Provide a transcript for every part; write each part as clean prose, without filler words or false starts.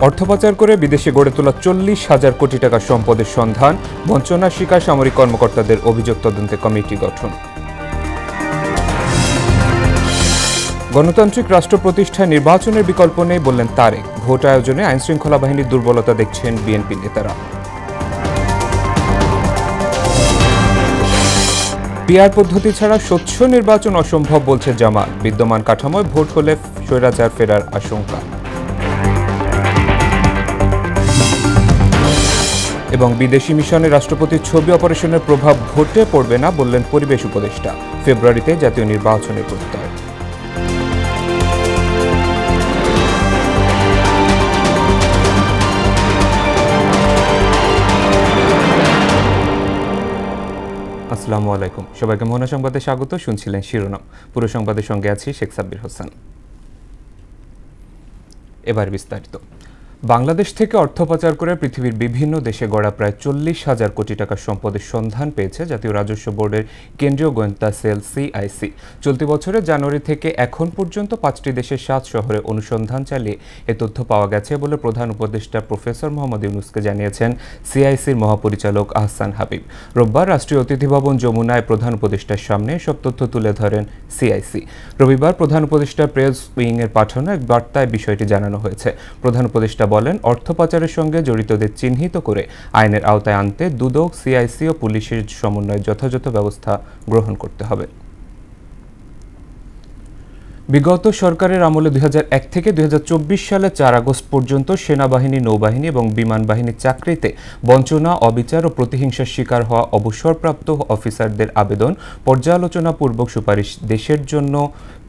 অর্থ পাচার করে বিদেশে গড়ে তোলা 40,000 কোটি টাকার সম্পদের সন্ধান, বঞ্চনা শিকার সামরিক কর্মকর্তাদের অভিযোগ তদন্তে কমিটি গঠন। গণতান্ত্রিক রাষ্ট্র প্রতিষ্ঠায় নির্বাচনের বিকল্প নেই বললেন তারেক। ভোট আয়োজনে আইনশৃঙ্খলা বাহিনীর দুর্বলতা দেখছেন বিএনপি নেতারা। পিআর পদ্ধতি ছাড়া স্বচ্ছ নির্বাচন অসম্ভব বলছে জামাত। বিদ্যমান কাঠামোয় ভোট হলে স্বৈরাচার ফেরার আশঙ্কা। এবং বিদেশি মিশনে রাষ্ট্রপতির ছবি অপারেশনের প্রভাব ভোটে পড়বে না বললেন পরিবেশ উপদেষ্টা। ফেব্রুয়ারিতে জাতীয় নির্বাচনের প্রত্যয়। আসসালামু আলাইকুম, সবাইকে মোহনা সংবাদে স্বাগত। শুনছিলেন শিরোনাম, পুরো সংবাদের সঙ্গে আছি শেখ সাব্বির হোসেন। এবার বিস্তারিত। বাংলাদেশ থেকে অর্থ পাচার করে পৃথিবীর বিভিন্ন দেশে গড়া প্রায় 40,000 কোটি টাকার সম্পদের সন্ধান পেয়েছে জাতীয় রাজস্ব বোর্ডের কেন্দ্রীয় গোয়েন্দা সেল সিআইসি। চলতি বছরের জানুয়ারি থেকে এখন পর্যন্ত 5টি দেশের 7 শহরে অনুসন্ধান চালিয়ে এ তথ্য পাওয়া গেছে বলে প্রধান উপদেষ্টা প্রফেসর মোহাম্মদ ইউনূসকে জানিয়েছেন সিআইসির মহাপরিচালক আহসান হাবিব। রোববার রাষ্ট্রীয় অতিথি ভবন যমুনায় প্রধান উপদেষ্টার সামনে সব তথ্য তুলে ধরেন সিআইসি। রবিবার প্রধান উপদেষ্টা প্রেস উইংয়ের পাঠানো এক বার্তায় বিষয়টি জানানো হয়েছে। প্রধান উপদেষ্টা বলেন, অর্থ পাচারের সঙ্গে জড়িতদের চিহ্নিত করে আইনের আওতায় আনতে দুদক, সিআইসি ও পুলিশের সমন্বয়ে যথাযথ ব্যবস্থা গ্রহণ করতে হবে। বিগত সরকারের আমলে 2001 থেকে 2024 সালে 4 আগস্ট পর্যন্ত সেনাবাহিনী, নৌবাহিনী এবং বিমান বাহিনীর চাকরিতে বঞ্চনা, অবিচার ও প্রতিহিংসার শিকার হওয়া অবসরপ্রাপ্ত অফিসারদের আবেদন পর্যালোচনাপূর্বক সুপারিশ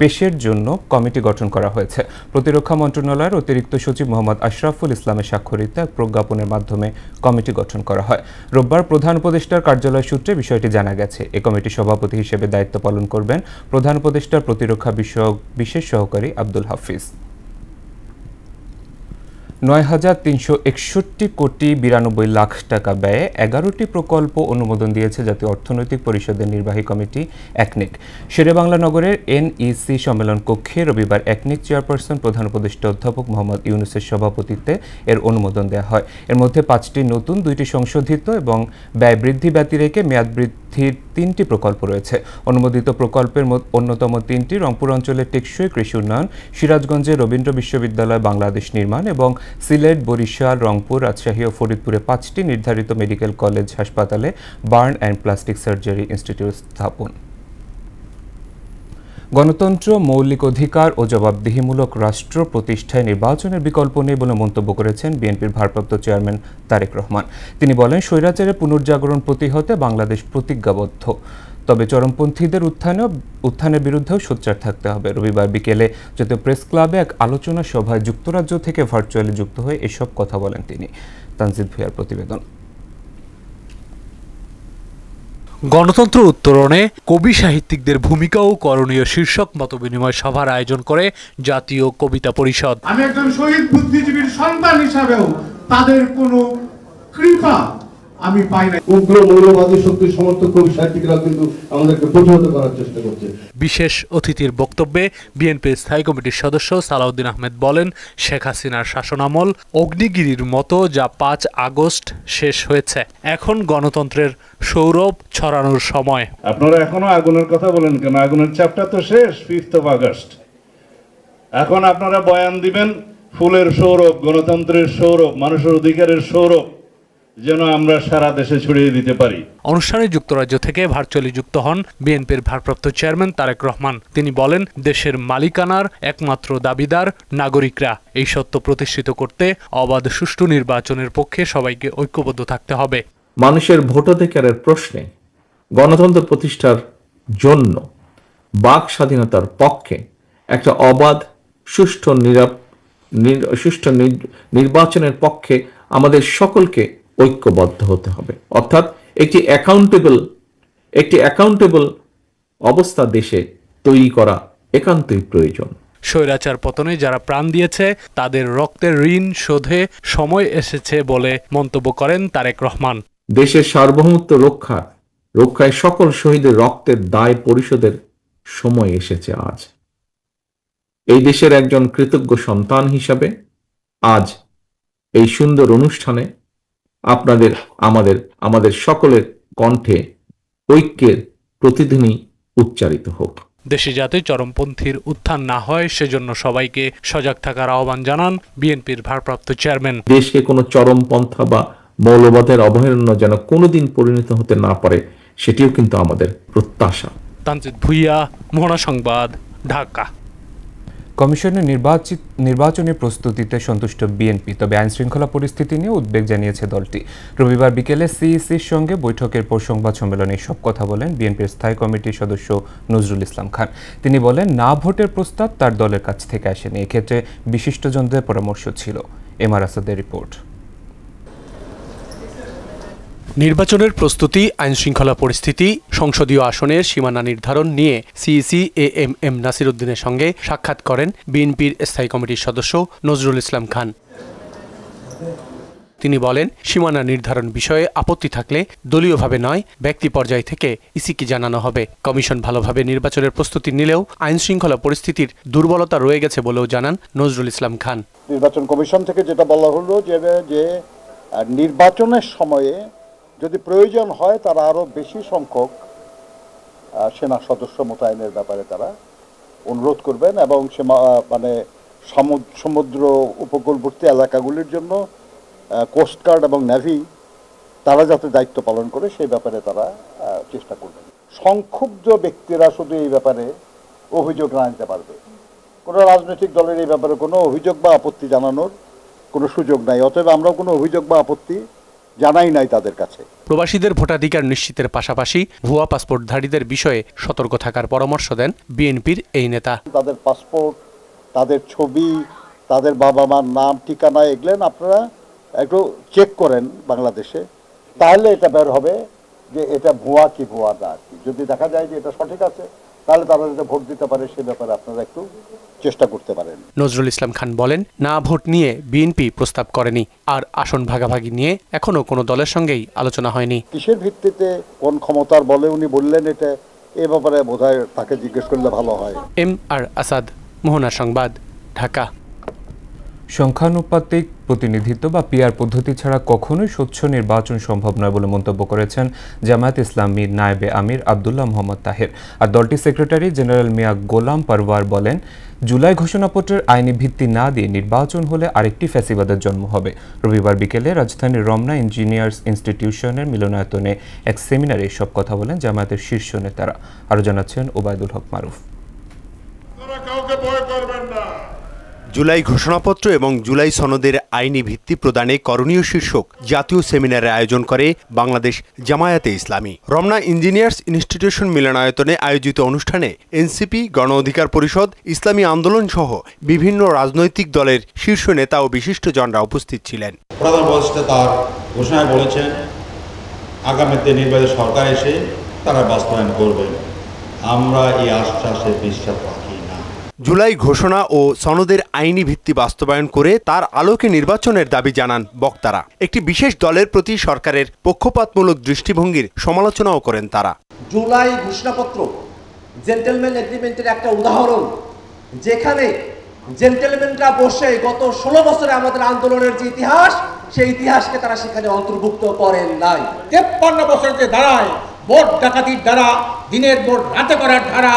পেশের জন্য কমিটি গঠন করা হয়েছে। প্রতিরক্ষা মন্ত্রণালয়ের অতিরিক্ত সচিব মোহাম্মদ আশরাফুল ইসলামের স্বাক্ষরিত এক প্রজ্ঞাপনের মাধ্যমে কমিটি গঠন করা হয়। রোববার প্রধান উপদেষ্টার কার্যালয় সূত্রে বিষয়টি জানা গেছে। এ কমিটির সভাপতি হিসেবে দায়িত্ব পালন করবেন প্রধান উপদেষ্টার প্রতিরক্ষা বিষয়ক বিশেষ সহকারী আব্দুল হাফিজ। 9,361 কোটি 92 লাখ টাকা ব্যয়ে 11টি প্রকল্প অনুমোদন দিয়েছে জাতীয় অর্থনৈতিক পরিষদের নির্বাহী কমিটি একনেক। শেরেবাংলা নগরের এনইসি সম্মেলন কক্ষে রবিবার একনেক চেয়ারপারসন প্রধান উপদেষ্টা অধ্যাপক মোহাম্মদ ইউনূসের সভাপতিত্বে এর অনুমোদন দেওয়া হয়। এর মধ্যে 5টি নতুন, 2টি সংশোধিত এবং ব্যয় বৃদ্ধি ব্যতিরেকে মেয়াদ বৃদ্ধির 3টি প্রকল্প রয়েছে। অনুমোদিত প্রকল্পের অন্যতম 3টি রংপুর অঞ্চলের টেকসই কৃষি উন্নয়ন, সিরাজগঞ্জের রবীন্দ্র বিশ্ববিদ্যালয় বাংলাদেশ নির্মাণ এবং সিলেট, বরিশাল, রংপুর, রাজশাহী ও ফরিদপুরে 5টি নির্ধারিত মেডিকেল কলেজ হাসপাতালে burn and plastic surgery institute স্থাপন। গণতন্ত্র, মৌলিক অধিকার ও জবাবদিহিমূলক রাষ্ট্র প্রতিষ্ঠায় নির্বাচনের বিকল্প নেই বলে মন্তব্য করেছেন বিএনপির ভারপ্রাপ্ত চেয়ারম্যান তারেক রহমান। তিনি বলেন, স্বৈরাচারের পুনর্জাগরণ প্রতিহতে বাংলাদেশ প্রতিজ্ঞাবদ্ধ, তবে চরমপন্থীদের উত্থানের বিরুদ্ধেও সোচ্চার থাকতে হবে। রবিবার বিকেলে জাতীয় প্রেস ক্লাবে এক আলোচনা সভায় যুক্তরাজ্য থেকে ভার্চুয়ালি যুক্ত হয়ে এসব কথা বলেন তিনি। তানজিদ ভুঁইয়ার প্রতিবেদন। গণতন্ত্র উত্তরণে কবি সাহিত্যিকদের ভূমিকা ও করণীয় শীর্ষক মতবিনিময় সভার আয়োজন করে জাতীয় কবিতা পরিষদ। আমি একজন শহীদ বুদ্ধিজীবীর সন্তান হিসাবেও তাদের কোনো কৃপা আমি পাই না। উগ্র মৌলবাদী শক্তির সমর্থক কবি সাহিত্যিকরা কিন্তু আমাদেরকে প্রতিহত করার চেষ্টা করছে। বিশেষ অতিথির বক্তব্যে বিএনপির স্থায়ী কমিটির সদস্য সালাউদ্দিন আহমেদ বলেন, শেখ হাসিনার শাসনামল অগ্নিগিরির মতো যা 5 আগস্ট শেষ হয়েছে, এখন গণতন্ত্রের সৌরভ ছড়ানোর সময়। আপনারা এখনো আগুনের কথা বলেন কেন? আগুনের চ্যাপ্টার তো শেষ 5 আগস্ট। এখন আপনারা বয়ান দিবেন ফুলের সৌরভ, গণতন্ত্রের সৌরভ, মানুষের অধিকারের সৌরভ যেন আমরা সারা দেশে ছড়িয়ে দিতে পারি। অনুষ্ঠানে যুক্তরাজ্য থেকে ভার্চুয়ালি যুক্ত হন বিএনপির ভারপ্রাপ্ত চেয়ারম্যান তারেক রহমান। তিনি বলেন, দেশের মালিকানার একমাত্র দাবিদার নাগরিকরা। এই সত্য প্রতিষ্ঠিত করতে অবাধ সুষ্ঠু নির্বাচনের পক্ষে সবাইকে ঐক্যবদ্ধ থাকতে হবে। মানুষের ভোটাধিকারের প্রশ্নে গণতন্ত্র প্রতিষ্ঠার জন্য বাক স্বাধীনতার পক্ষে একটা অবাধ সুষ্ঠু নির্বাচনের পক্ষে আমাদের সকলকে ঐক্যবদ্ধ হতে হবে। অর্থাৎ একটি অ্যাকাউন্টেবল অবস্থা দেশে তৈরি করা একান্তই প্রয়োজন। স্বৈরাচার পতনে যারা প্রাণ দিয়েছে তাদের রক্তের ঋণ শোধে সময় এসেছে বলে মন্তব্য করেন তারেক রহমান। দেশের সার্বভৌমত্ব রক্ষায় সকল শহীদের রক্তের দায় পরিশোধের সময় এসেছে আজ। এই দেশের একজন কৃতজ্ঞ সন্তান হিসাবে আজ এই সুন্দর অনুষ্ঠানে আমাদের সকলের কণ্ঠে ঐক্যের প্রতিধ্বনি উচ্চারিত হোক। দেশে যাতে চরমপন্থীর উত্থান না হয় সেজন্য সবাইকে সজাগ থাকার আহ্বান জানান বিএনপির ভারপ্রাপ্ত চেয়ারম্যান। দেশকে কোনো চরমপন্থা বা মৌলবাদের অভয়ারণ্য যেন কোনোদিন পরিণত হতে না পারে, সেটিও কিন্তু আমাদের প্রত্যাশা। তানজিদ ভুইয়া, মোহনা সংবাদ, ঢাকা। কমিশনের নির্বাচনী প্রস্তুতিতে সন্তুষ্ট বিএনপি, তবে আইনশৃঙ্খলা পরিস্থিতি নিয়ে উদ্বেগ জানিয়েছে দলটি। রবিবার বিকেলে সিইসির সঙ্গে বৈঠকের পর সংবাদ সম্মেলনে সব কথা বলেন বিএনপির স্থায়ী কমিটির সদস্য নজরুল ইসলাম খান। তিনি বলেন, না ভোটের প্রস্তাব তার দলের কাছ থেকে আসেনি, এক্ষেত্রে বিশিষ্টজনদের পরামর্শ ছিল। এমআর আসাদের রিপোর্ট। নির্বাচনের প্রস্তুতি, আইনশৃঙ্খলা পরিস্থিতি, সংসদীয় আসনের সীমানা নির্ধারণ নিয়ে সিইসি এএমএম নাসির উদ্দিনের সঙ্গে সাক্ষাৎ করেন বিএনপির স্থায়ী কমিটির সদস্য নজরুল ইসলাম খান। তিনি বলেন, সীমানা নির্ধারণ বিষয়ে আপত্তি থাকলে দলীয়ভাবে নয়, ব্যক্তি পর্যায় থেকে ইসিকে জানানো হবে। কমিশন ভালোভাবে নির্বাচনের প্রস্তুতি নিলেও আইনশৃঙ্খলা পরিস্থিতির দুর্বলতা রয়ে গেছে বলেও জানান নজরুল ইসলাম খান। নির্বাচন কমিশন থেকে যেটা বলা হলো যে নির্বাচনের সময়ে যদি প্রয়োজন হয় তারা আরো বেশি সংখ্যক সেনা সদস্য মোতায়েনের ব্যাপারে তারা অনুরোধ করবেন এবং সমুদ্র উপকূলবর্তী এলাকাগুলির জন্য কোস্টগার্ড এবং নেভি তারা যাতে দায়িত্ব পালন করে সেই ব্যাপারে তারা চেষ্টা করবেন। সংক্ষুব্ধ ব্যক্তিরা শুধু এই ব্যাপারে অভিযোগ জানাতে পারবে, কোনো রাজনৈতিক দলের এই ব্যাপারে কোনো অভিযোগ বা আপত্তি জানানোর কোনো সুযোগ নাই। অতএব আমরাও কোনো অভিযোগ বা আপত্তি জানাই নাই তাদের কাছে। প্রবাসীদের ভোটাধিকার নিশ্চিতের পাশাপাশি ভুয়া পাসপোর্টধারীদের বিষয়ে সতর্ক থাকার পরামর্শ দেন বিএনপির এই নেতা। তাদের পাসপোর্ট, তাদের ছবি, তাদের বাবা মার নাম, ঠিকানা এগুলো আপনারা একটু চেক করেন বাংলাদেশে, তাহলে এটা বের হবে যে এটা ভুয়া কি ভুয়া না। যদি দেখা যায় যে এটা সঠিক আছে তাহলে তারা যাতে ভোট দিতে পারে সে ব্যাপারে আপনারা একটু চেষ্টা করতে পারেন। নজরুল ইসলাম খান বলেন, না ভোট নিয়ে বিএনপি প্রস্তাব করেনি, আর আসন ভাগাভাগি নিয়ে এখনো কোনো দলের সঙ্গেই আলোচনা হয়নি। কিসের ভিত্তিতে, কোন ক্ষমতার বলে উনি বললেন এটা, এ ব্যাপারে বোধহয় তাকে জিজ্ঞেস করলে ভালো হয়। এমআর আসাদ, মোহনা সংবাদ, ঢাকা। সংখ্যানুপাতিক প্রতিনিধিত্ব বা পিআর পদ্ধতি ছাড়া কখনোই স্বচ্ছ নির্বাচন সম্ভব নয় বলে মন্তব্য করেছেন জামায়াত ইসলামীর নায়েবে আমির আব্দুল্লাহ মোহাম্মদ তাহের। আর দলটির সেক্রেটারি জেনারেল মিয়া গোলাম পারওয়ার বলেন, জুলাই ঘোষণাপত্রের আইনি ভিত্তি না দিয়ে নির্বাচন হলে আরেকটি ফ্যাসিবাদের জন্ম হবে। রবিবার বিকেলে রাজধানীর রমনা ইঞ্জিনিয়ার্স ইনস্টিটিউশনের মিলনায়তনে এক সেমিনারে এসব কথা বলেন জামায়াতের শীর্ষ নেতারা। আরও জানাচ্ছেন ওবায়দুল হক মারুফ। জুলাই ঘোষণাপত্র এবং জুলাই সনদের আইনি ভিত্তি প্রদানে করণীয় শীর্ষক জাতীয় সেমিনারের আয়োজন করে বাংলাদেশ জামায়াতে ইসলামী। রমনা ইঞ্জিনিয়ার্স ইনস্টিটিউশন মিলনায়তনে আয়োজিত অনুষ্ঠানে এনসিপি, গণ অধিকার পরিষদ, ইসলামী আন্দোলন সহ বিভিন্ন রাজনৈতিক দলের শীর্ষ নেতা ও বিশিষ্টজনরা উপস্থিত ছিলেন। প্রধান উপদেষ্টা তার ঘোষণায় বলেছেন, আগামীতে নির্বাচিত সরকার এসে তারা বাস্তবায়ন করবেন। আমরা এই আশ্বাসে বিশ্বাস রাখি। জুলাই ঘোষণা ও সনদের আইনি ভিত্তি বাস্তবায়ন করে তার আলোকে নির্বাচনের দাবি জানান বক্তারা। একটি বিশেষ দলের প্রতি সরকারের পক্ষপাতমূলক দৃষ্টিভঙ্গির সমালোচনাও করেন তারা। জুলাই ঘোষণাপত্র জেন্টলম্যান এগ্রিমেন্টের একটা উদাহরণ, যেখানে জেন্টলম্যানরা বসে গত 16 বছরে আমাদের আন্দোলনের যে ইতিহাস, সেই ইতিহাসকে তারা সেখানে অন্তর্ভুক্ত করেন নাই। 53 বছর যে দাঁড়ায় ভোট ডাকাতির দ্বারা, দিনের ভোট রাতে করার ধারা,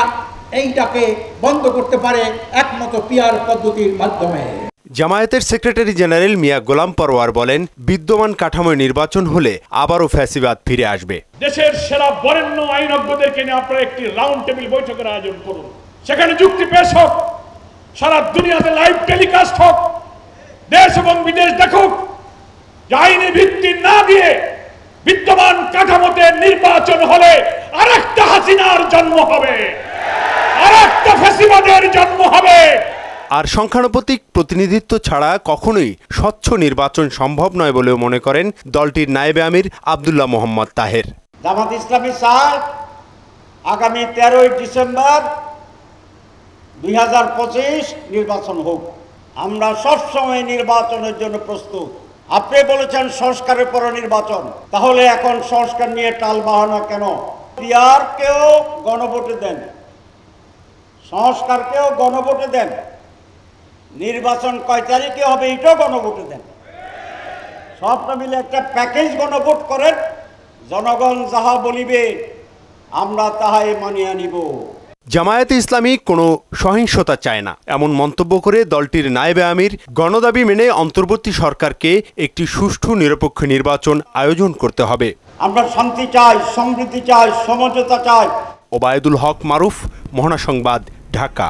এইটাকে বন্ধ করতে পারে একমাত্র পিআর পদ্ধতির মাধ্যমে। জামায়াতের সেক্রেটারি জেনারেল মিয়া গোলাম পারওয়ার বলেন, বিদ্যমান কাঠামোয় নির্বাচন হলে আবারও ফ্যাসিবাদ ফিরে আসবে। দেশের সেরা বরেণ্য আইনজ্ঞদেরকে নিয়ে আপনারা একটি রাউন্ড টেবিল বৈঠকের আয়োজন করুন, সেখানে যুক্তি পেশ হোক, সারা দুনিয়াতে লাইভ টেলিকাস্ট হোক, দেশ এবং বিদেশ দেখুক যে আইনি ভিত্তি না দিয়ে বিদ্যমান কাঠামোতে নির্বাচন হলে আরেকটা হাসিনার জন্ম হবে, আরেকটা ফ্যাসিবাদের জন্ম হবে। আর সংখ্যানুপাতিক প্রতিনিধিত্ব ছাড়া কখনোই স্বচ্ছ নির্বাচন সম্ভব নয় বলেও মনে করেন দলটির নায়েবে আমির আব্দুল্লাহ মোহাম্মদ তাহের। জামাত ইসলামী চায় আগামী 13 ডিসেম্বর 2025 নির্বাচন হোক। আমরা সবসময় নির্বাচনের জন্য প্রস্তুত। আপনি বলেছেন সংস্কারের পর নির্বাচন, তাহলে এখন সংস্কার নিয়ে টাল বাহানা কেন? পিআরকেও গণভোটে দেন, সংস্কারকেও গণভোটে দেন, নির্বাচন কয় তারিখে হবে এটাও গণভোটে দেন। সব মিলে একটা প্যাকেজ গণভোট করেন, জনগণ যাহা বলিবে আমরা তাহাই মানিয়া নিব। জামায়াতে ইসলামী কোনো সহিংসতা চায় না এমন মন্তব্য করে দলটির নায়েবে আমির গণদাবি মেনে অন্তর্বর্তী সরকারকে একটি সুষ্ঠু নিরপেক্ষ নির্বাচন আয়োজন করতে হবে। আমরা শান্তি চাই, সমৃদ্ধি চাই, সমঝোতা চাই। ওবায়দুল হক মারুফ, মোহনা সংবাদ, ঢাকা।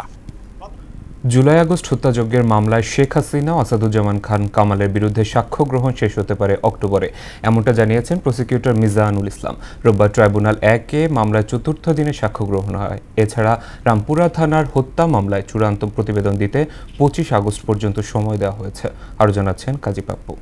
জুলাই আগস্ট হত্যাযজ্ঞের মামলায় শেখ হাসিনা ও আসাদুজ্জামান খান কামালের বিরুদ্ধে সাক্ষ্য গ্রহণ শেষ হতে পারে অক্টোবরে, এমনটা জানিয়েছেন প্রসিকিউটর মিজানুল ইসলাম। রোববার ট্রাইব্যুনাল 1-এ মামলায় চতুর্থ দিনে সাক্ষ্য গ্রহণ হয়। এছাড়া রামপুরা থানার হত্যা মামলায় চূড়ান্ত প্রতিবেদন দিতে 25 আগস্ট পর্যন্ত সময় দেওয়া হয়েছে। আরও জানাচ্ছেন কাজী পাপ্পু।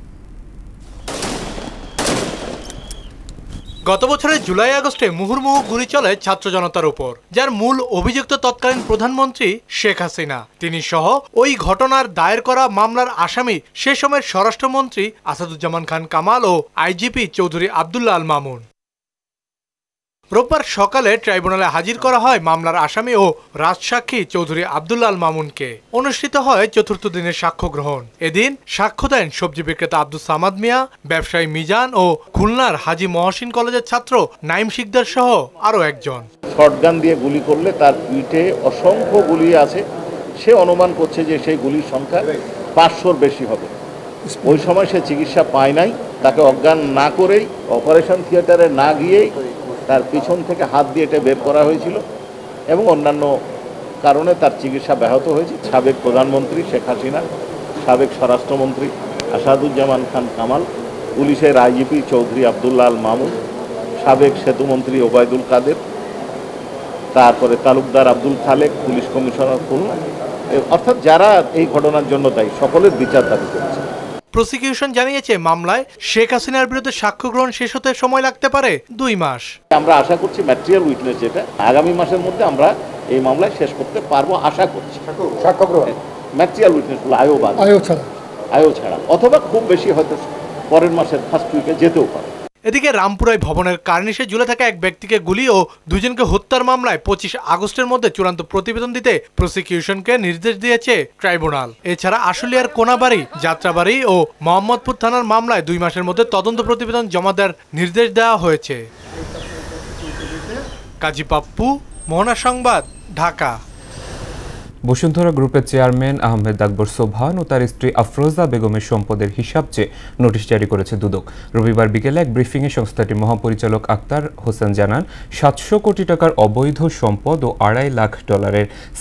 গত বছরের জুলাই আগস্টে মুহুর্মুহু গুলি চলে ছাত্র জনতার উপর, যার মূল অভিযুক্ত তৎকালীন প্রধানমন্ত্রী শেখ হাসিনা। তিনি সহ ওই ঘটনার দায়ের করা মামলার আসামি সে সময়ের স্বরাষ্ট্রমন্ত্রী আসাদুজ্জামান খান কামাল ও আইজিপি চৌধুরী আব্দুল্লাহ আল মামুন। রোববার সকালে ট্রাইব্যুনালে হাজির করা হয় মামলার আসামি ও রাজসাক্ষী চৌধুরী আব্দুল্লাহ আল মামুনকে। অনুষ্ঠিত হয় চতুর্থ দিনের সাক্ষ্য গ্রহণ। এদিন সাক্ষ্য দেন সবজি বিক্রেতা আব্দুস সামাদ মিয়া, ব্যবসায়ী মিজান ও খুলনার হাজী মহসিন কলেজের ছাত্র নাইম শিকদার সহ আরও একজন। শটগান দিয়ে গুলি করলে তার পিঠে অসংখ্য গুলি আছে, সে অনুমান করছে যে সেই গুলির সংখ্যা 500-র বেশি হবে। ওই সময় সে চিকিৎসা পায় নাই, তাকে অজ্ঞান না করেই অপারেশন থিয়েটারে না গিয়েই তার পিছন থেকে হাত দিয়ে এটা বের করা হয়েছিল এবং অন্যান্য কারণে তার চিকিৎসা ব্যাহত হয়েছে। সাবেক প্রধানমন্ত্রী শেখ হাসিনা, সাবেক স্বরাষ্ট্রমন্ত্রী আসাদুজ্জামান খান কামাল, পুলিশের আইজিপি চৌধুরী আব্দুল্লাহ আল মামুন, সাবেক সেতুমন্ত্রী ওবায়দুল কাদের, তারপরে তালুকদার আব্দুল খালেক, পুলিশ কমিশনার খুলনা, অর্থাৎ যারা এই ঘটনার জন্য দায়ী সকলের বিচার দাবি করেছে। প্রসিকিউশন জানিয়েছে মামলায় শেখ হাসিনার বিরুদ্ধে সাক্ষ্য গ্রহণ শেষ হতে সময় লাগতে পারে 2 মাস। আমরা আশা করছি ম্যাটেরিয়াল উইটনেস যেটা আগামী মাসের মধ্যে আমরা এই মামলায় শেষ করতে পারবো আশা করছি। সাক্ষ্য গ্রহণ ম্যাটেরিয়াল উইটনেস হলো আয়ো ছাড়া অথবা খুব বেশি হয়তো পরের মাসের ফার্স্ট উইকে যেতেও পারে। এদিকে রামপুরায় ভবনের কার্নিশে ঝুলে থাকা এক ব্যক্তিকে গুলি ও 2 জনকে হত্যার মামলায় 25 আগস্টের মধ্যে চূড়ান্ত প্রতিবেদন দিতে প্রসিকিউশনকে নির্দেশ দিয়েছে ট্রাইব্যুনাল। এছাড়া আশুলিয়ার কোনাবাড়ি, যাত্রাবাড়ি ও মোহাম্মদপুর থানার মামলায় 2 মাসের মধ্যে তদন্ত প্রতিবেদন জমা দেওয়ার নির্দেশ দেওয়া হয়েছে। কাজী পাপ্পু, মোহনা সংবাদ, ঢাকা। বসুন্ধরা গ্রুপের চেয়ারম্যান আহমেদ আকবর সোবহান ও তার স্ত্রী আফরোজা বেগমের সম্পদের হিসাব চেয়ে নোটিশ জারি করেছে দুদক। রবিবার বিকেলে এক ব্রিফিংয়ে সংস্থাটির মহাপরিচালক আক্তার হোসেন জানান, 700 কোটি টাকার অবৈধ সম্পদ ও $2.5 লাখ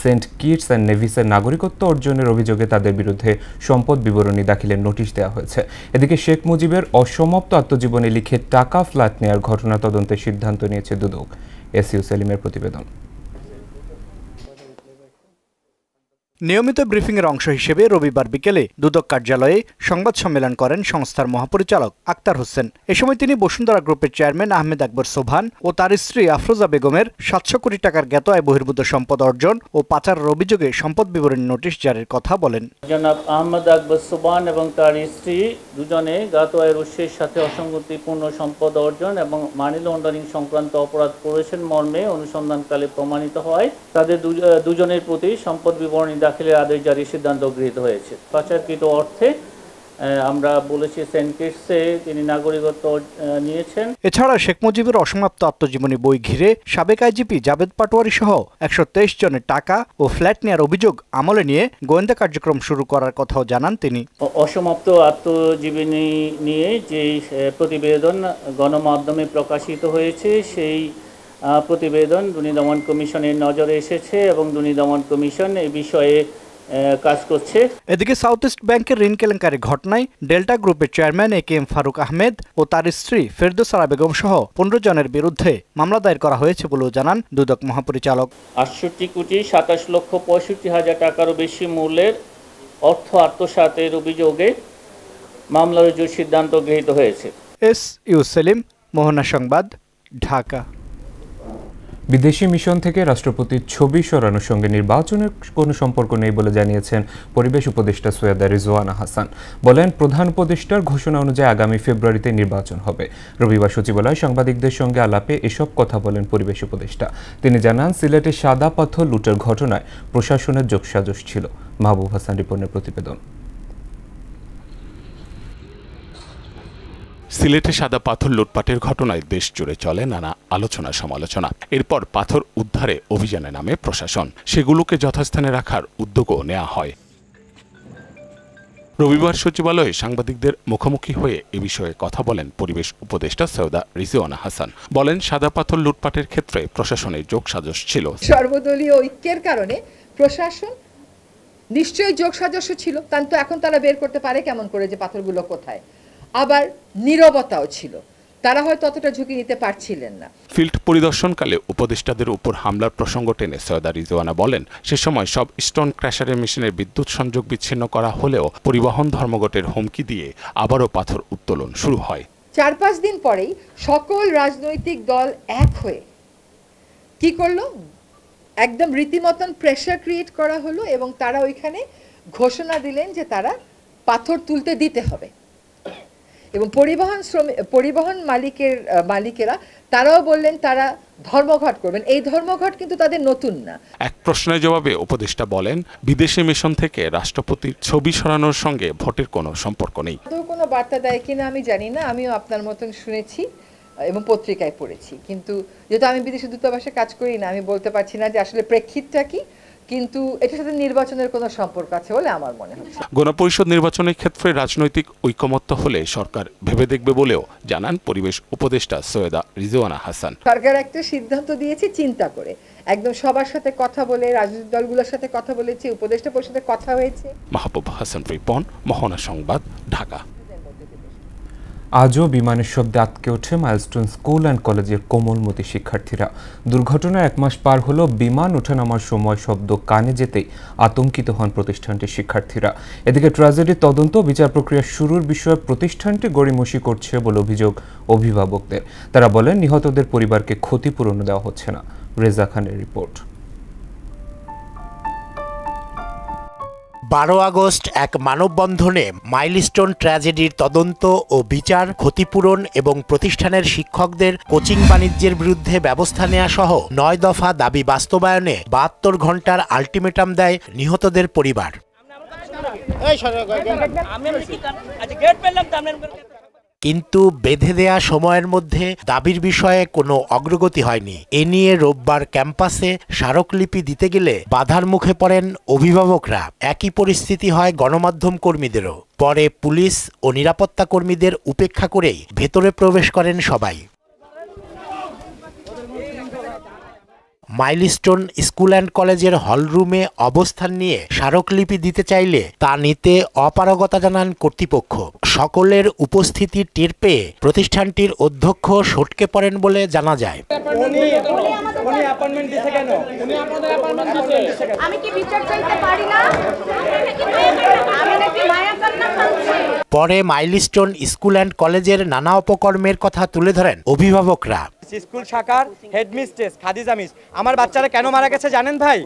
সেন্ট কিটস অ্যান্ড নেভিসের নাগরিকত্ব অর্জনের অভিযোগে তাদের বিরুদ্ধে সম্পদ বিবরণী দাখিলের নোটিশ দেওয়া হয়েছে। এদিকে শেখ মুজিবের অসমাপ্ত আত্মজীবনী লিখে টাকা ফ্ল্যাট নেয়ার ঘটনা তদন্তের সিদ্ধান্ত নিয়েছে দুদক। এসইউ সেলিমের প্রতিবেদন। নিয়মিত ব্রিফিংয়ের অংশ হিসেবে রবিবার বিকেলে দুদক কার্যালয়ে সংবাদ সম্মেলন করেন সংস্থার মহাপরিচালক আক্তার হোসেন। এ সময় তিনি বসুন্ধরা গ্রুপের চেয়ারম্যান আহমেদ আকবর সোবহান ও তার স্ত্রী আফরোজা বেগমের 700 কোটি টাকার জ্ঞাত আয় বহির্ভূত সম্পদ অর্জন ও পাচারের অভিযোগে সম্পদ বিবরণী নোটিশ জারির কথা বলেন। জনাব আহমেদ আকবর সোবহান এবং তার স্ত্রী দুজনে জ্ঞাত আয়ের উৎসের সাথে অসঙ্গতিপূর্ণ সম্পদ অর্জন এবং মানি লন্ডারিং সংক্রান্ত অপরাধ করেছেন মর্মে অনুসন্ধানকালে প্রমাণিত হয় তাদের দুজনের প্রতি সম্পদ বিবরণী দাখিলের আদেশ জারির সিদ্ধান্ত গৃহীত হয়েছে। পাচারকৃত অর্থে আমরা বলেছি সেন্ট কিটসে তিনি নাগরিকত্ব নিয়েছেন। এছাড়া শেখ মুজিবের অসমাপ্ত আত্মজীবনী বই ঘিরে সাবেক আইজিপি জাবেদ পাটোয়ারি সহ 123 জনের টাকা ও ফ্ল্যাট নেওয়ার অভিযোগ আমলে নিয়ে গোয়েন্দা কার্যক্রম শুরু করার কথাও জানান তিনি। অসমাপ্ত আত্মজীবনী নিয়ে যে প্রতিবেদন গণমাধ্যমে প্রকাশিত হয়েছে সেই প্রতিবেদন দুর্নীতি দমন কমিশনের নজরে এসেছে এবং দুর্নীতি দমন কমিশন এই বিষয়ে কাজ করছে। এদিকে সাউথ ইস্ট ব্যাংকের ঋণ কেলেঙ্কারি ঘটনায় ডেল্টা গ্রুপের চেয়ারম্যান AKM ফারুক আহমেদ ও তার স্ত্রী ফেরদৌসা বেগম সহ 15 জনের বিরুদ্ধে মামলা দায়ের করা হয়েছে বলেও জানান দুদক মহাপরিচালক। 68,67,65,000 টাকারও বেশি মূল্যের অর্থ আত্মসাতের অভিযোগে মামলা রুজুর সিদ্ধান্ত গৃহীত হয়েছে। এসইউ সেলিম, মোহনা সংবাদ, ঢাকা। বিদেশি মিশন থেকে রাষ্ট্রপতির ছবি সরানোর সঙ্গে নির্বাচনের কোনো সম্পর্ক নেই বলে জানিয়েছেন পরিবেশ উপদেষ্টা সৈয়দা রিজওয়ানা হাসান। বলেন, প্রধান উপদেষ্টার ঘোষণা অনুযায়ী আগামী ফেব্রুয়ারিতে নির্বাচন হবে। রবিবার সচিবালয়ে সাংবাদিকদের সঙ্গে আলাপে এসব কথা বলেন পরিবেশ উপদেষ্টা। তিনি জানান, সিলেটে সাদা পাথর লুটের ঘটনায় প্রশাসনের যোগসাজশ ছিল। মাহবুব হাসান রিপনের প্রতিবেদন। সিলেটে সাদা পাথর লুটপাটের ঘটনায় দেশ জুড়ে চলে নানা আলোচনা সমালোচনা। এরপর পাথর উদ্ধারে অভিযানে নামে প্রশাসন, সেগুলোকে যথাস্থানে রাখার উদ্যোগও নেওয়া হয়। রবিবার সচিবালয়ে সাংবাদিকদের মুখোমুখি হয়ে এ বিষয়ে কথা বলেন পরিবেশ উপদেষ্টা সৈয়দা রিজওয়ানা হাসান। বলেন, সাদা পাথর লুটপাটের ক্ষেত্রে প্রশাসনের যোগসাজশ ছিল। সর্বদলীয় ঐক্যের কারণে প্রশাসন নিশ্চয়ই যোগসাজশ ছিল, কিন্তু এখন তারা বের করতে পারে কেমন করে যে পাথরগুলো কোথায়। আবার নীরবতাও ছিল, তারা হয়তো অতটা ঝুঁকি নিতে পারছিলেন না। ফিল্ড পরিদর্শনকালে উপদেষ্টাদের উপর হামলার প্রসঙ্গ টেনে সৈয়দা রিজওয়ানা বলেন, সে সময় সব স্টোন ক্র্যাশারের মেশিনের বিদ্যুৎ সংযোগ বিচ্ছিন্ন করা হলেও পরিবহন ধর্মঘটের হুমকি দিয়ে আবারও পাথর উত্তোলন শুরু হয়। 4-5 দিন পরেই সকল রাজনৈতিক দল এক হয়ে কি করলো, একদম রীতিমতন প্রেসার ক্রিয়েট করা হলো এবং তারা ওইখানে ঘোষণা দিলেন যে তারা পাথর তুলতে দিতে হবে। এবং পরিবহন মালিকেরা তারাও বললেন তারা ধর্মঘট করবেন। এই ধর্মঘট কিন্তু তাদের নতুন না। এক প্রশ্নের জবাবে উপদেষ্টা বলেন, বিদেশি মিশন থেকে রাষ্ট্রপতির ছবি সরানোর সঙ্গে ভোটের কোনো সম্পর্ক নেই। কোনো বার্তা দেয় কিনা আমি জানি না, আমিও আপনার মতন শুনেছি এবং পত্রিকায় পড়েছি, কিন্তু যেহেতু আমি বিদেশি দূতাবাসে কাজ করি না, আমি বলতে পারছি না যে আসলে প্রেক্ষিতটা কি, কিন্তু এটার সাথে নির্বাচনের কোনো সম্পর্ক আছে বলে আমার মনে হচ্ছে। গণপরিষদ নির্বাচনের ক্ষেত্রে রাজনৈতিক ঐকমত্য হলে সরকার ভেবে দেখবে বলেও জানান পরিবেশ উপদেষ্টা সৈয়দা রিজওয়ানা হাসান। সরকার একটা সিদ্ধান্ত দিয়েছে চিন্তা করে, একদম সবার সাথে কথা বলে, রাজনৈতিক দলগুলোর সাথে কথা বলেছে, উপদেষ্টা পরিষদে কথা হয়েছে। মাহবুব হাসান রিপন, মোহনা সংবাদ, ঢাকা। আজও বিমানের শব্দে আটকে ওঠে মাইলস্টোন স্কুল অ্যান্ড কলেজের কোমলমতি শিক্ষার্থীরা। দুর্ঘটনার 1 মাস পার হলো, বিমান ওঠানামার সময় শব্দ কানে যেতেই আতঙ্কিত হন প্রতিষ্ঠানটির শিক্ষার্থীরা। এদিকে ট্র্যাজেডির তদন্ত বিচার প্রক্রিয়া শুরুর বিষয়ে প্রতিষ্ঠানটি গড়িমসি করছে বলে অভিযোগ অভিভাবকদের। তারা বলেন, নিহতদের পরিবারকে ক্ষতিপূরণ দেওয়া হচ্ছে না। রেজা খানের রিপোর্ট। 12 আগস্ট এক মানববন্ধনে মাইলস্টোন ট্র্যাজেডির তদন্ত ও বিচার, ক্ষতিপূরণ এবং প্রতিষ্ঠানের শিক্ষকদের কোচিং বাণিজ্যের বিরুদ্ধে ব্যবস্থা নেওয়া সহ 9 দফা দাবি বাস্তবায়নে 72 ঘন্টার আলটিমেটাম দেয় নিহতদের পরিবার। কিন্তু বেঁধে দেয়া সময়ের মধ্যে দাবির বিষয়ে কোনো অগ্রগতি হয়নি। এ নিয়ে রোববার ক্যাম্পাসে স্মারকলিপি দিতে গেলে বাধার মুখে পড়েন অভিভাবকরা। একই পরিস্থিতি হয় গণমাধ্যম কর্মীদেরও। পরে পুলিশ ও নিরাপত্তা কর্মীদের উপেক্ষা করেই ভেতরে প্রবেশ করেন সবাই। মাইলস্টোন স্কুল অ্যান্ড কলেজের হলরুমে অবস্থান নিয়ে স্মারকলিপি দিতে চাইলে তা নিতে অপারগতা জানান কর্তৃপক্ষ। সকলের উপস্থিতি টের পেয়ে প্রতিষ্ঠানটির অধ্যক্ষ সটকে পড়েন বলে জানা যায়। পরে মাইলস্টোন স্কুল অ্যান্ড কলেজের নানা অপকর্মের কথা তুলে ধরেন অভিভাবকরা। স্কুল শাখার হেডমিস্ট্রেস খাদিজা মিস, আমার বাচ্চারা কেন মারা গেছে জানেন ভাই?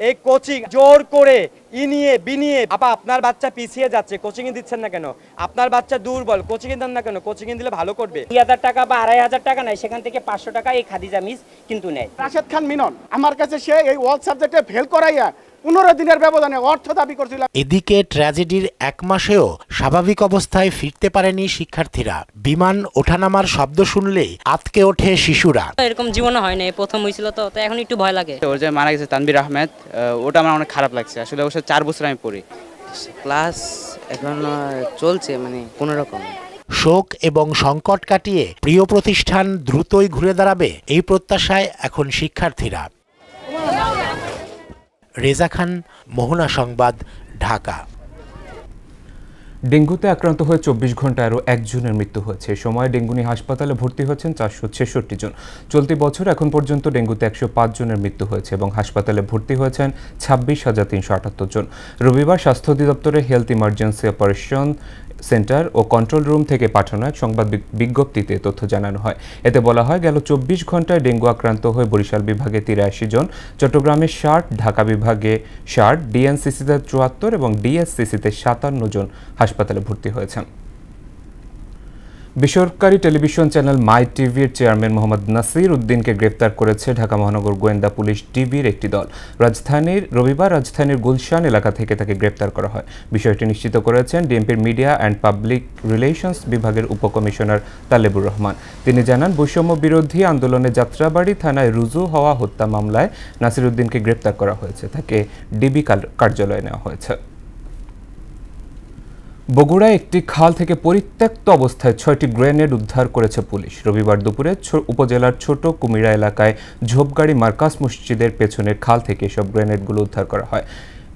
এই কোচিং জোর করে ইনিয়ে বিনিয়ে, আপা আপনার বাচ্চা পিছিয়ে যাচ্ছে, কোচিং এ দিচ্ছেন না কেন? আপনার বাচ্চা দুর্বল, কোচিং এ দেন না কেন? কোচিং এ দিলে ভালো করবে। 2000 টাকা বা 2500 টাকা নেয়, সেখান থেকে 500 টাকা এই খাদিজা মিস কিন্তু নেয়। রাশেদ খান মিনন আমার কাছে সে এই ওয়ার্ল্ড সাবজেক্টে ফেল করাইয়া 15 দিনের ব্যবধানে অর্থ দাবি করছিল। এদিকে ট্র্যাজেডির 1 মাসেও স্বাভাবিক অবস্থায় ফিরতে পারেনি শিক্ষার্থীরা। বিমান ওঠানামার শব্দ শুনলেই আতকে ওঠে শিশুরা। এরকম জীবনে হয় না, প্রথম হয়েছিল তো এখন একটু ভয় লাগে। ওর যে মারা গেছে তানভীর আহমেদ, ওটা আমার অনেক খারাপ লাগছে। আসলে ওর সাথে 4 বছর আমি পড়ি। ক্লাস এখন চলছে মানে কোনো রকম। শোক এবং সংকট কাটিয়ে প্রিয় প্রতিষ্ঠান দ্রুতই ঘুরে দাঁড়াবে, এই প্রত্যাশায় এখন শিক্ষার্থীরা। রেজা খান, মোহনা সংবাদ, ঢাকা। ডেঙ্গুতে আক্রান্ত হয়ে 24 ঘন্টায় আরও 1 জনের মৃত্যু হয়েছে। এ সময় ডেঙ্গু নিয়ে হাসপাতালে ভর্তি হয়েছেন 466 জন। চলতি বছর এখন পর্যন্ত ডেঙ্গুতে 105 জনের মৃত্যু হয়েছে এবং হাসপাতালে ভর্তি হয়েছেন 26,378 জন। রবিবার স্বাস্থ্য অধিদপ্তরের হেলথ ইমার্জেন্সি অপারেশন সেন্টার ও কন্ট্রোল রুম থেকে পাঠানো এক সংবাদ বিজ্ঞপ্তিতে তথ্য জানানো হয়। এতে বলা হয়, গেল 24 ঘন্টায় ডেঙ্গু আক্রান্ত হয়ে বরিশাল বিভাগে 83 জন, চট্টগ্রামে 60, ঢাকা বিভাগে 60, ডিএনসিসিতে 74 এবং ডিএসসিসিতে 57 জন হাসপাতালে ভর্তি হয়েছেন। বেসরকারি টেলিভিশন চ্যানেল মাই টিভির চেয়ারম্যান মোহাম্মদ নাসির উদ্দিনকে গ্রেপ্তার করেছে ঢাকা মহানগর গোয়েন্দা পুলিশ ডিবির একটি দল। রবিবার রাজধানীর গুলশান এলাকা থেকে তাকে গ্রেপ্তার করা হয়। বিষয়টি নিশ্চিত করেছেন ডিএমপির মিডিয়া অ্যান্ড পাবলিক রিলেশনস বিভাগের উপকমিশনার তালেবুর রহমান। তিনি জানান, বৈষম্য বিরোধী আন্দোলনে যাত্রাবাড়ি থানায় রুজু হওয়া হত্যা মামলায় নাসির উদ্দিনকে গ্রেপ্তার করা হয়েছে। তাকে ডিবি কার্যালয়ে নেওয়া হয়েছে। বগুড়ায় একটি খাল থেকে পরিত্যক্ত অবস্থায় 6টি গ্রেনেড উদ্ধার করেছে পুলিশ। রবিবার দুপুরে উপজেলার ছোট কুমিরা এলাকায় ঝোপগাড়ি মার্কাস মসজিদের পেছনের খাল থেকে এসব গ্রেনেডগুলো উদ্ধার করা হয়।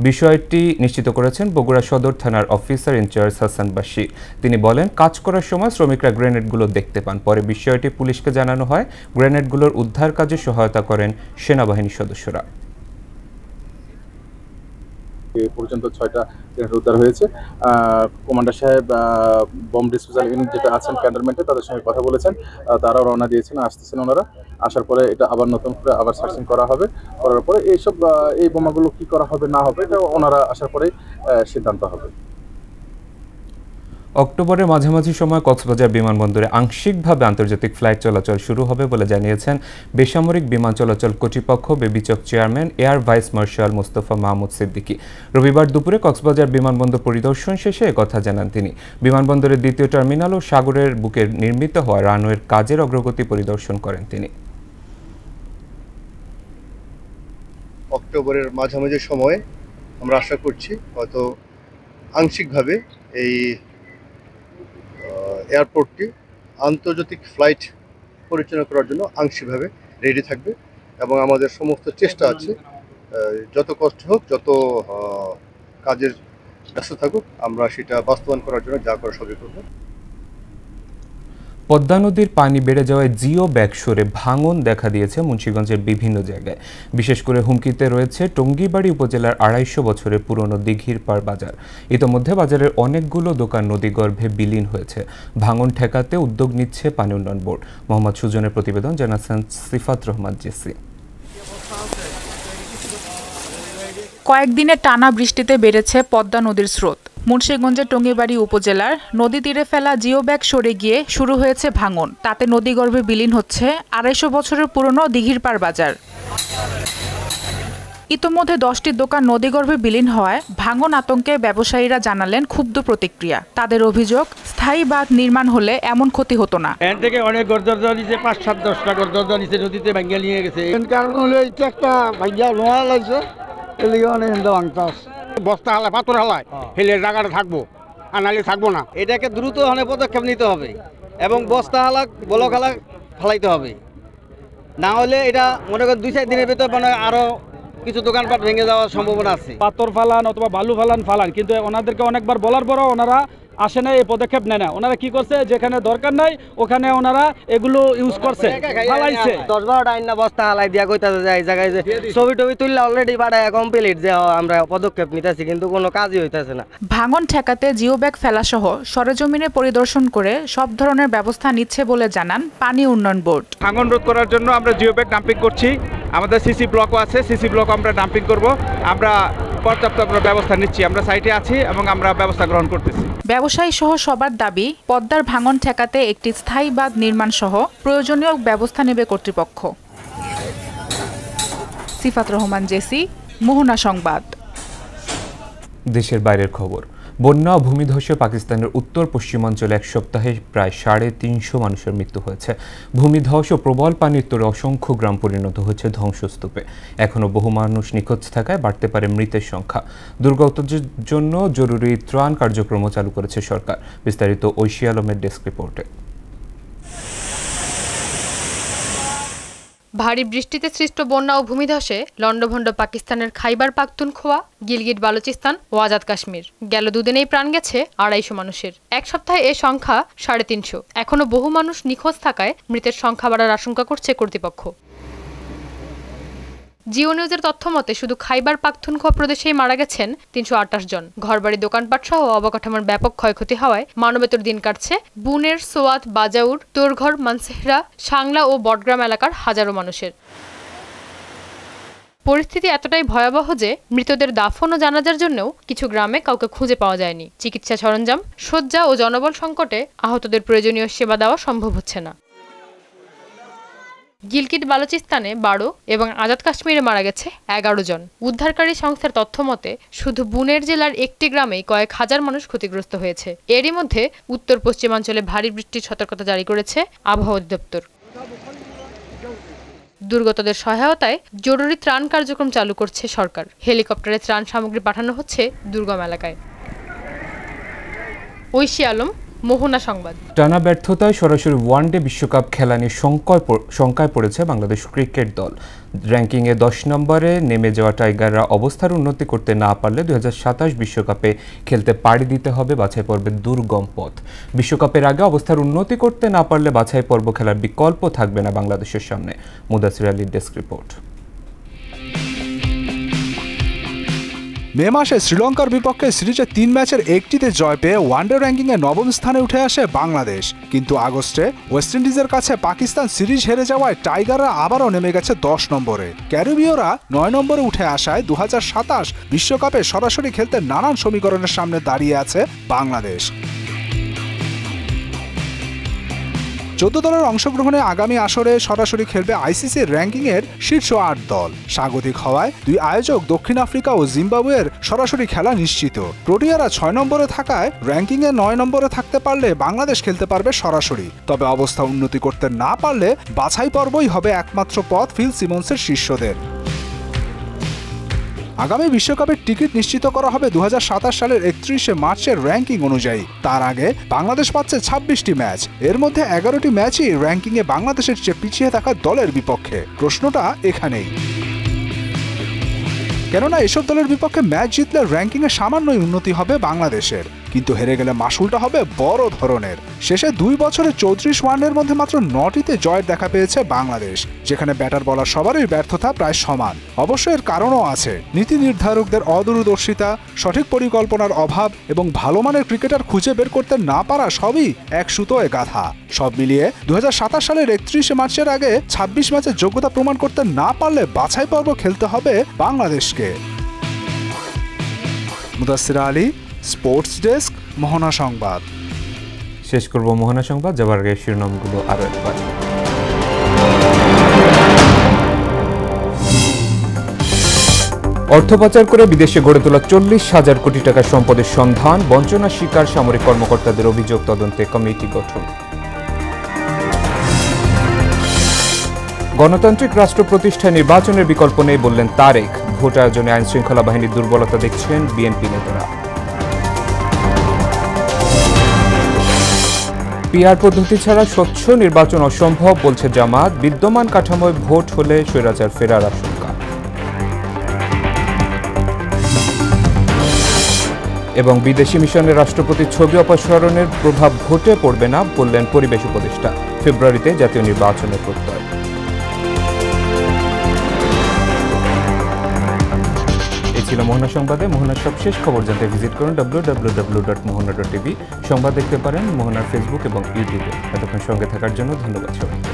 বিষয়টি নিশ্চিত করেছেন বগুড়া সদর থানার অফিসার ইনচার্জ হাসান বাশির। তিনি বলেন, কাজ করার সময় শ্রমিকরা গ্রেনেডগুলো দেখতে পান। পরে বিষয়টি পুলিশকে জানানো হয়। গ্রেনেডগুলোর উদ্ধার কাজে সহায়তা করেন সেনাবাহিনীর সদস্যরা। পর্যন্ত 6টা গ্রেনেড উদ্ধার হয়েছে। কমান্ডার সাহেব বম্ব ডিসপোজাল ইউনিট যেটা আছেন ক্যান্টনমেন্টে, তাদের সঙ্গে কথা বলেছেন। তারাও রওনা দিয়েছেন, আসতেছেন ওনারা। আসার পরে এটা আবার নতুন করে আবার সার্চিং করা হবে। করার পরে এই বোমাগুলো কি করা হবে না হবে এটা ওনারা আসার পরেই সিদ্ধান্ত হবে। অক্টোবরের মাঝামাঝি সময় কক্সবাজার বিমানবন্দরে আংশিকভাবে আন্তর্জাতিক ফ্লাইট চলাচল শুরু হবে বলে জানিয়েছেন বেসামরিক বিমান চলাচল কর্তৃপক্ষ বেবিচক chairman air vice marshal Mostafa Mahmud Siddiqui. রবিবার দুপুরে কক্সবাজার বিমানবন্দর পরিদর্শন শেষে একথা জানান তিনি। বিমানবন্দরের দ্বিতীয় টার্মিনাল ও সাগরের বুকে নির্মিত হওয়া রানওয়ের কাজের অগ্রগতি পরিদর্শন করেন তিনি। অক্টোবরের মাঝামাঝি সময়ে আমরা আশা করছি হয়তো আংশিকভাবে এই এয়ারপোর্টটি আন্তর্জাতিক ফ্লাইট পরিচালনা করার জন্য আংশিকভাবে রেডি থাকবে এবং আমাদের সমস্ত চেষ্টা আছে, যত কষ্ট হোক, যত কাজের ব্যস্ত থাকুক, আমরা সেটা বাস্তবায়ন করার জন্য যা করা সবই করব। পদ্মা নদীর পানি বেড়ে যাওয়ায় জিও ব্যাগ সরে ভাঙন দেখা দিয়েছে মুন্সিগঞ্জের বিভিন্ন জায়গায়। বিশেষ করে হুমকিতে রয়েছে টঙ্গীবাড়ি উপজেলার 250 বছরের পুরনো দিঘির পাড় বাজার। ইতোমধ্যে বাজারের অনেকগুলো দোকান নদীগর্ভে বিলীন হয়েছে। ভাঙন ঠেকাতে উদ্যোগ নিচ্ছে পানি উন্নয়ন বোর্ড। মোহাম্মদ সুজনের প্রতিবেদন, জানাচ্ছেন সিফাত রহমান জেসি। কয়েকদিনের টানা বৃষ্টিতে বেড়েছে পদ্মা নদীর স্রোত। মুন্সিগঞ্জের টঙ্গীবাড়ি উপজেলার নদী তীরে ফেলা জিও ব্যাগ সরে গিয়ে শুরু হয়েছে ভাঙন। তাতে নদীগর্ভে বিলীন হচ্ছে 250 বছরের পুরনো দিঘির পাড় বাজার। ইতোমধ্যে 10টি দোকান নদীগর্ভে বিলীন হওয়ায় ভাঙন আতঙ্কে ব্যবসায়ীরা জানালেন ক্ষুব্ধ প্রতিক্রিয়া। তাদের অভিযোগ, স্থায়ী বাঁধ নির্মাণ হলে এমন ক্ষতি হতো না। এখান থেকে অনেক গড়দরজা নিচে 5-7-10টা গড়দরজা নিচে নদীতে ভাঙ্গা নিয়ে গেছে। কারণ হলো এটা একটা ভাঙ্গা লোহা লাগছে, এদিকে অনেক ভাঙতাস বস্তা হালায়, পাথর হালায়, হেলে জায়গাটা থাকবো আর নাহলে থাকবো না। এটাকে দ্রুত পদক্ষেপ নিতে হবে এবং বস্তা হালাক ব্লক হালাক ফেলাইতে হবে, না হলে এটা মনে করেন 2-4 দিনের ভিতর মানে আরো কিছু দোকানপাট ভেঙে যাওয়ার সম্ভাবনা আছে। পাথর ফালান অথবা বালু ফালান, কিন্তু ওনাদেরকে অনেকবার বলার পরও ওনারা আসে না, এই পদক্ষেপ নেয় না। ওনারা কি করছে, যেখানে দরকার নাই ওখানে ওনারা এগুলো ইউজ করছে, ফালাইছে। 10-12টা আইনা বস্তা হালাই দিয়া কইতাছে যে এই জায়গায় যে ছবি টবি তুললে অলরেডি পাঠায় কমপ্লিট যে আমরা পদক্ষেপ নিতেছি, কিন্তু কোনো কাজই হইতাছে না। ভাঙন ঠেকাতে জিও ব্যাগ ফেলা সহ সরেজমিনে পরিদর্শন করে সব ধরনের ব্যবস্থা নিচ্ছে বলে জানান পানি উন্নয়ন বোর্ড। ভাঙন রোধ করার জন্য আমরা জিও ব্যাগ ডাম্পিং করছি। আমাদের সিসি ব্লকও আছে, সিসি ব্লক আমরা ডাম্পিং করব। আমরা পর্যাপ্ত ব্যবস্থা নিচ্ছি, আমরা সাইটে আছি এবং আমরা ব্যবস্থা গ্রহণ করতেছি। ব্যবসায়ী সহ সবার দাবি, পদ্মার ভাঙন ঠেকাতে একটি স্থায়ী বাঁধ নির্মাণ সহ প্রয়োজনীয় ব্যবস্থা নেবে কর্তৃপক্ষ। সিফাত রহমান জেসি, মোহনা সংবাদ। দেশের বাইরের খবর। বন্যা ও ভূমিধসে পাকিস্তানের উত্তর পশ্চিমাঞ্চলে এক সপ্তাহে প্রায় 350 মানুষের মৃত্যু হয়েছে। ভূমিধস ও প্রবল পানির তোড়ে অসংখ্য গ্রাম পরিণত হয়েছে ধ্বংসস্তূপে। এখনও বহু মানুষ নিখোঁজ থাকায় বাড়তে পারে মৃতের সংখ্যা। দুর্গতদের জন্য জরুরি ত্রাণ কার্যক্রমও চালু করেছে সরকার। বিস্তারিত ঐশী আলমের ডেস্ক রিপোর্টে। ভারী বৃষ্টিতে সৃষ্ট বন্যা ও ভূমিধসে লন্ডভন্ড পাকিস্তানের খাইবার পাখতুনখোয়া, গিলগিট বালুচিস্তান ও আজাদ কাশ্মীর। গেল দুদিনেই প্রাণ গেছে 250 মানুষের। এক সপ্তাহে এ সংখ্যা 350। এখনো বহু মানুষ নিখোঁজ থাকায় মৃতের সংখ্যা বাড়ার আশঙ্কা করছে কর্তৃপক্ষ। জিও নিউজের তথ্য মতে শুধু খাইবার পাখতুনখোয়া প্রদেশেই মারা গেছেন 328 জন। ঘরবাড়ি, দোকানপাট সহ অবকাঠামোর ব্যাপক ক্ষয়ক্ষতি হওয়ায় মানবেতর দিন কাটছে বুনের, সোয়াত, বাজাউর, তোরঘর, মানসেহরা, সাংলা ও বটগ্রাম এলাকার হাজারো মানুষের। পরিস্থিতি এতটাই ভয়াবহ যে মৃতদের দাফন ও জানাজার জন্যও কিছু গ্রামে কাউকে খুঁজে পাওয়া যায়নি। চিকিৎসা সরঞ্জাম, শয্যা ও জনবল সংকটে আহতদের প্রয়োজনীয় সেবা দেওয়া সম্ভব হচ্ছে না। গিলগিট বালুচিস্তানে 12 এবং আজাদ কাশ্মীরে মারা গেছে 11 জন। উদ্ধারকারী সংস্থার তথ্য মতে শুধু বুনের জেলার একটি গ্রামেই কয়েক হাজার মানুষ ক্ষতিগ্রস্ত হয়েছে। এরই মধ্যে উত্তর পশ্চিমাঞ্চলে ভারী বৃষ্টির সতর্কতা জারি করেছে আবহাওয়া অধিদপ্তর। দুর্গতদের সহায়তায় জরুরি ত্রাণ কার্যক্রম চালু করছে সরকার। হেলিকপ্টারে ত্রাণ সামগ্রী পাঠানো হচ্ছে দুর্গম এলাকায়। ঐশী আলম, মোহনা সংবাদ। টানা ব্যর্থতায় সরাসরি ওয়ানডে বিশ্বকাপ খেলা নিয়ে শঙ্কায় পড়েছে বাংলাদেশ ক্রিকেট দল। র্যাঙ্কিংয়ে 10 নম্বরে নেমে যাওয়া টাইগাররা অবস্থার উন্নতি করতে না পারলে 2027 বিশ্বকাপে খেলতে পাড়ি দিতে হবে বাছাই পর্বের দুর্গম পথ। বিশ্বকাপের আগে অবস্থার উন্নতি করতে না পারলে বাছাই পর্ব খেলার বিকল্প থাকবে না বাংলাদেশের সামনে। মুদাসির আলীর ডেস্ক রিপোর্ট। মে মাসে শ্রীলঙ্কার বিপক্ষে সিরিজে 3 ম্যাচের একটিতে জয় পেয়ে ওয়ানডে র্যাঙ্কিংয়ে 9ম স্থানে উঠে আসে বাংলাদেশ। কিন্তু আগস্টে ওয়েস্ট ইন্ডিজের কাছে পাকিস্তান সিরিজ হেরে যাওয়ায় টাইগাররা আবারও নেমে গেছে 10 নম্বরে। ক্যারিবীয়রা 9 নম্বরে উঠে আসায় 2027 বিশ্বকাপে সরাসরি খেলতে নানান সমীকরণের সামনে দাঁড়িয়ে আছে বাংলাদেশ। 14 দলের অংশগ্রহণে আগামী আসরে সরাসরি খেলবে আইসিসির র্যাঙ্কিংয়ের শীর্ষ 8 দল। স্বাগতিক হওয়ায় দুই আয়োজক দক্ষিণ আফ্রিকা ও জিম্বাবুয়ের সরাসরি খেলা নিশ্চিত। প্রোটিয়ারা 6 নম্বরে থাকায় র্যাঙ্কিংয়ে 9 নম্বরে থাকতে পারলে বাংলাদেশ খেলতে পারবে সরাসরি। তবে অবস্থা উন্নতি করতে না পারলে বাছাই পর্বই হবে একমাত্র পথ ফিল সিমন্সের শিষ্যদের। আগামী বিশ্বকাপের টিকিট নিশ্চিত করা হবে 2027 সালের 31শে মার্চের র্যাঙ্কিং অনুযায়ী। তার আগে বাংলাদেশ পাচ্ছে 26টি ম্যাচ। এর মধ্যে 11টি ম্যাচই র্যাঙ্কিংয়ে বাংলাদেশের চেয়ে পিছিয়ে থাকা দলের বিপক্ষে। প্রশ্নটা এখানেই, কেননা এসব দলের বিপক্ষে ম্যাচ জিতলে র্যাঙ্কিংয়ে সামান্যই উন্নতি হবে বাংলাদেশের, কিন্তু হেরে গেলে মাসুলটা হবে বড় ধরনের। শেষে 2 বছরে 34 ওয়ানডের মধ্যে মাত্র 9টিতে জয়ের দেখা পেয়েছে বাংলাদেশ, যেখানে ব্যাটার বলার সবারই ব্যর্থতা প্রায় সমান। অবশ্য এর কারণও আছে। নীতি নির্ধারকদের অদূরদর্শিতা, সঠিক পরিকল্পনার অভাব এবং ভালো মানের ক্রিকেটার খুঁজে বের করতে না পারা সবই এক সুতোয় গাঁথা। সব মিলিয়ে 2027 সালের 31শে মার্চের আগে 26 ম্যাচের যোগ্যতা প্রমাণ করতে না পারলে বাছাই পর্ব খেলতে হবে বাংলাদেশকে। মুদাসির আলী, স্পোর্টস ডেস্ক, মোহনা সংবাদ। শেষ করব মোহনা সংবাদ, যাবার আগে শিরোনামগুলো আরো একবার। অর্থ পাচার করে বিদেশে গড়ে তোলা 40,000 কোটি টাকার সম্পদের সন্ধান, বঞ্চনা শিকার সামরিক কর্মকর্তাদের অভিযোগ তদন্তে কমিটি গঠন। গণতান্ত্রিক রাষ্ট্র প্রতিষ্ঠায় নির্বাচনের বিকল্প নেই বললেন তারেক। ভোট আয়োজনে আইন শৃঙ্খলা বাহিনীর দুর্বলতা দেখছেন বিএনপি নেতারা। পিআর পদ্ধতি ছাড়া স্বচ্ছ নির্বাচন অসম্ভব বলছে জামাত। বিদ্যমান কাঠামোয় ভোট হলে স্বৈরাচার ফেরার আশঙ্কা। এবং বিদেশি মিশনের রাষ্ট্রপতির ছবি অপসারণের প্রভাব ভোটে পড়বে না বললেন পরিবেশ উপদেষ্টা। ফেব্রুয়ারিতে জাতীয় নির্বাচনের প্রত্যয়। ছিল মোহনা সংবাদে। মোহনার সবশেষ খবর জানতে ভিজিট করুন www.mohana.tv। সংবাদ দেখতে পারেন মোহনার ফেসবুক এবং ইউটিউবে। এতক্ষণ সঙ্গে থাকার জন্য ধন্যবাদ সবাইকে।